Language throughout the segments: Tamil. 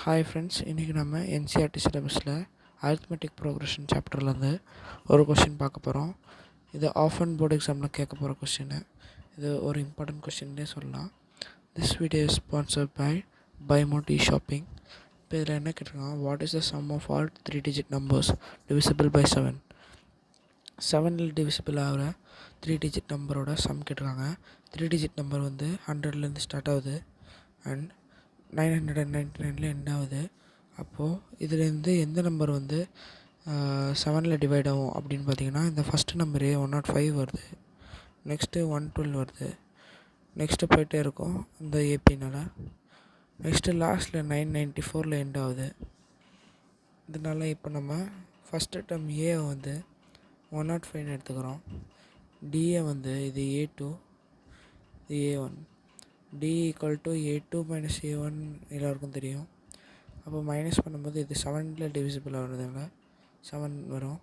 ஹாய் ஃப்ரெண்ட்ஸ், இன்றைக்கி நம்ம என்சிஆர்டி சிலபஸில் அரித்மெட்டிக் ப்ரோக்ரஷன் சாப்டர்லேருந்து ஒரு கொஷின் பார்க்க போகிறோம். இது ஆஃப் அண்ட் போர்டு எக்ஸாமில் கேட்க போகிற கொஷின்னு. இது ஒரு இம்பார்ட்டன்ட் கொஷின்னே சொல்லலாம். This video is sponsored by Moti shopping. இப்போ இதில் என்ன கேட்டிருக்காங்க, what is the sum of all 3 digit numbers divisible by 7? 7ல் டிவிசிபிள் ஆகிற 3 digit நம்பரோட சம் கேட்டிருக்காங்க. 3 digit நம்பர் வந்து 100லேருந்து ஸ்டார்ட் ஆகுது அண்ட் 999ல் எண்ட் ஆகுது. அப்போது இதுலேருந்து எந்த நம்பர் வந்து 7ல் டிவைட் ஆகும் அப்படின்னு பார்த்தீங்கன்னா, இந்த ஃபஸ்ட்டு நம்பரே 105 வருது, நெக்ஸ்ட்டு 112 வருது, நெக்ஸ்ட்டு போய்ட்டே இருக்கும் இந்த ஏபினால், நெக்ஸ்ட்டு லாஸ்ட்டில் 994ல் எண்ட் ஆகுது. இதனால் இப்போ நம்ம ஃபஸ்ட்டு டேர்ம் ஏவை வந்து 105ன்னு எடுத்துக்கிறோம். டிஏ வந்து இது A2, இது A1. D = A2 - A1 எல்லாருக்கும் தெரியும். அப்போ மைனஸ் பண்ணும்போது இது 7ல் டிவிசிபிள் ஆகிறதுனால 7 வரும்.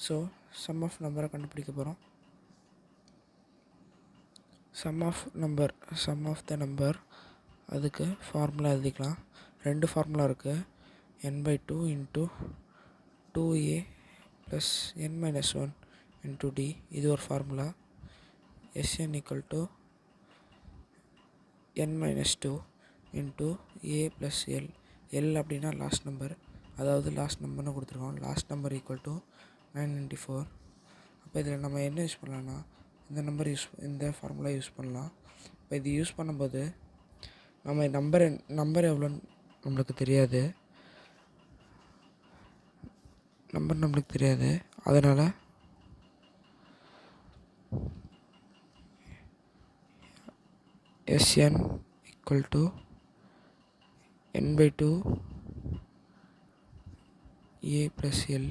ஸோ சம் ஆஃப் நம்பரை கண்டுபிடிக்க போகிறோம். சம் ஆஃப் த நம்பர் அதுக்கு ஃபார்முலா எழுதிக்கலாம். 2 ஃபார்முலா இருக்குது. n/2 × 2a + n - 1 × d. இது ஒரு formula. Sn = n - 2 × a + l. l அப்படின்னா லாஸ்ட் நம்பர், அதாவது லாஸ்ட் நம்பர்னு கொடுத்துருக்கோம். Last number = 994. அப்போ இதில் நம்ம என்ன யூஸ் பண்ணலான்னா, இந்த ஃபார்முலா யூஸ் பண்ணலாம். இப்போ இது யூஸ் பண்ணும்போது நம்ம நம்பர் எவ்வளோன்னு நம்மளுக்கு தெரியாது, அதனால் Sn = n/2 a + l.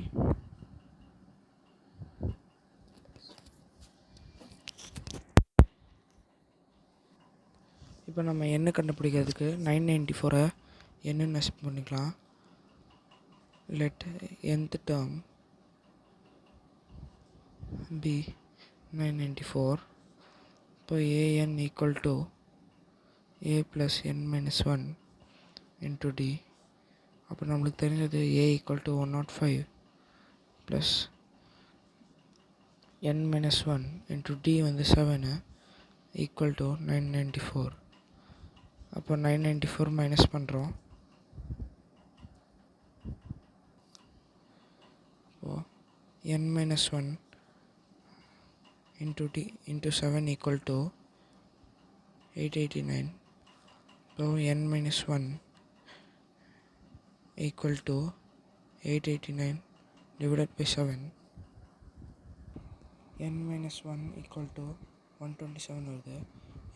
இப்போ நம்ம என்ன கண்டுபிடிக்கிறதுக்கு 994 என்னென்னு அசெப்ட் பண்ணிக்கலாம். Let nth term be 994. இப்போ an = a + n - 1 × d. அப்போ நம்மளுக்கு தெரிஞ்சது a = 105 + n - 1 × d வந்து 7 = 994. அப்போ 994 மைனஸ் பண்ணுறோம். அப்போது n - 1 × d × 7 = 889. இப்போ n - 1 = 889 divided by 7. n - 1 = 127 வருது.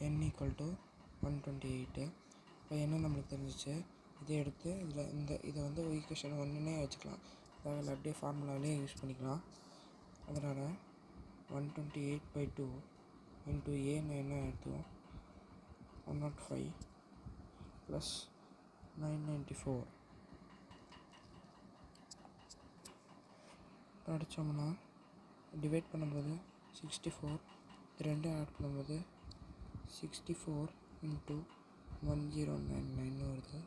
n = 128. இப்போ என்ன நம்மளுக்கு தெரிஞ்சிச்சு, இதை எடுத்து இதை வந்து ஈக்குவேஷன் 1ன்னே வச்சுக்கலாம். அதாவது அப்படியே ஃபார்முலாவிலே யூஸ் பண்ணிக்கலாம். அதனால் 128/2 × a என்ன எடுத்தோம், 105 + 994 அடித்தோம்னா டிவைட் பண்ணும்போது 64, இது ரெண்டும் ஆட் பண்ணும்போது 64 × 1099 வருது.